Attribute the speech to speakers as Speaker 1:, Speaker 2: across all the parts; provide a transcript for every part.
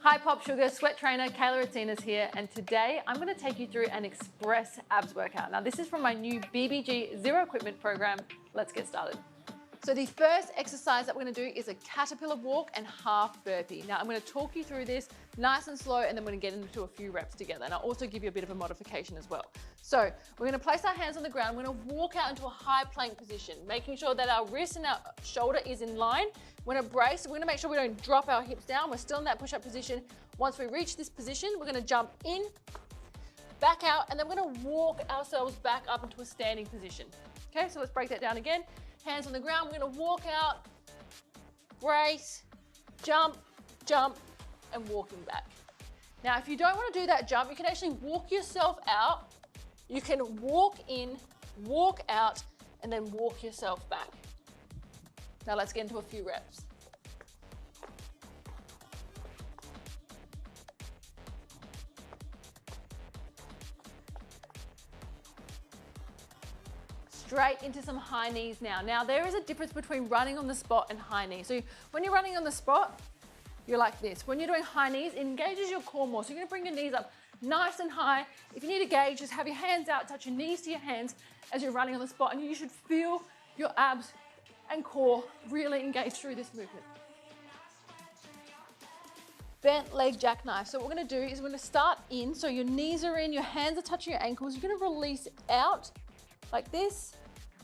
Speaker 1: Hi Pop Sugar, sweat trainer Kayla Retinas here, and today I'm going to take you through an express abs workout. Now this is from my new BBG Zero Equipment program. Let's get started. So the first exercise that we're going to do is a caterpillar walk and half burpee. Now I'm going to talk you through this nice and slow, and then we're going to get into a few reps together, and I'll also give you a bit of a modification as well. So we're going to place our hands on the ground. We're going to walk out into a high plank position, making sure that our wrist and our shoulder is in line. We're going to brace. We're going to make sure we don't drop our hips down. We're still in that push-up position. Once we reach this position, we're going to jump in, back out, and then we're going to walk ourselves back up into a standing position. Okay, so let's break that down again. Hands on the ground, we're going to walk out, brace, jump, jump, and walking back. Now, if you don't want to do that jump, you can actually walk yourself out. You can walk in, walk out, and then walk yourself back. Now let's get into a few reps. Straight into some high knees now. Now there is a difference between running on the spot and high knees. So when you're running on the spot, you're like this. When you're doing high knees, it engages your core more. So you're gonna bring your knees up nice and high. If you need to gauge, just have your hands out, touch your knees to your hands as you're running on the spot, and you should feel your abs and core really engage through this movement. Bent leg jackknife. So what we're gonna do is we're gonna start in, so your knees are in, your hands are touching your ankles. You're gonna release out like this,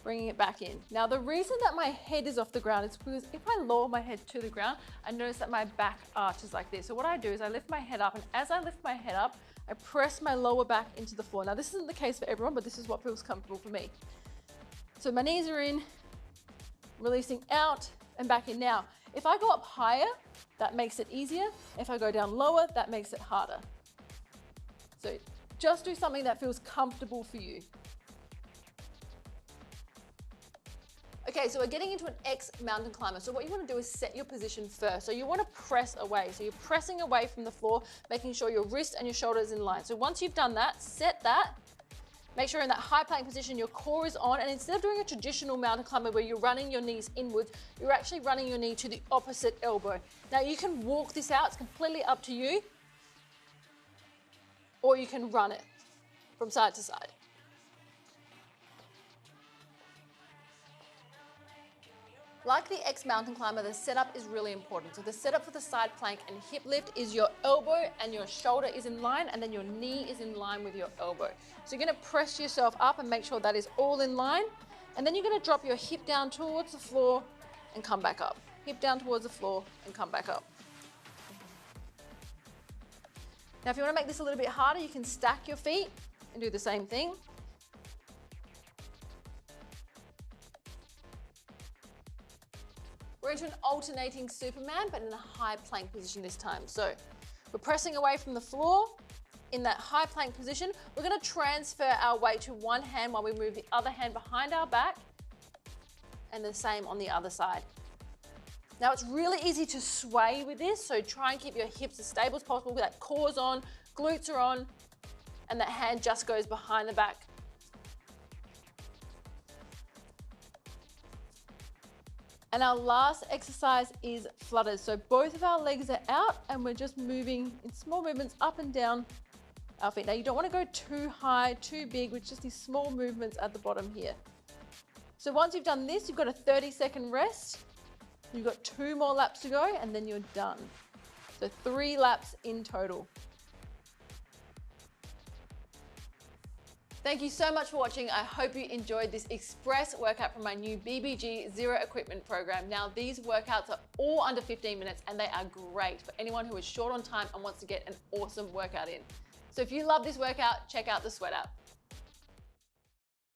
Speaker 1: bringing it back in. Now the reason that my head is off the ground is because if I lower my head to the ground, I notice that my back arches like this. So what I do is I lift my head up, and as I lift my head up, I press my lower back into the floor. Now this isn't the case for everyone, but this is what feels comfortable for me. So my knees are in, releasing out and back in. Now, if I go up higher, that makes it easier. If I go down lower, that makes it harder. So just do something that feels comfortable for you. Okay, so we're getting into an X mountain climber. So what you want to do is set your position first. So you want to press away. So you're pressing away from the floor, making sure your wrist and your shoulder is in line. So once you've done that, set that. Make sure in that high plank position, your core is on. And instead of doing a traditional mountain climber where you're running your knees inwards, you're actually running your knee to the opposite elbow. Now you can walk this out. It's completely up to you. Or you can run it from side to side. Like the X mountain climber, the setup is really important. So the setup for the side plank and hip lift is your elbow and your shoulder is in line, and then your knee is in line with your elbow. So you're gonna press yourself up and make sure that is all in line. And then you're gonna drop your hip down towards the floor and come back up. Hip down towards the floor and come back up. Now, if you wanna make this a little bit harder, you can stack your feet and do the same thing. We're into an alternating Superman, but in a high plank position this time. So we're pressing away from the floor in that high plank position. We're gonna transfer our weight to one hand while we move the other hand behind our back, and the same on the other side. Now it's really easy to sway with this, so try and keep your hips as stable as possible. That core's on, glutes are on, and that hand just goes behind the back. And our last exercise is flutters. So both of our legs are out, and we're just moving in small movements up and down our feet. Now you don't want to go too high, too big, with just these small movements at the bottom here. So once you've done this, you've got a 30-second rest. You've got 2 more laps to go, and then you're done. So 3 laps in total. Thank you so much for watching. I hope you enjoyed this express workout from my new BBG Zero Equipment program. Now, these workouts are all under 15 minutes, and they are great for anyone who is short on time and wants to get an awesome workout in. So if you love this workout, check out the Sweat app.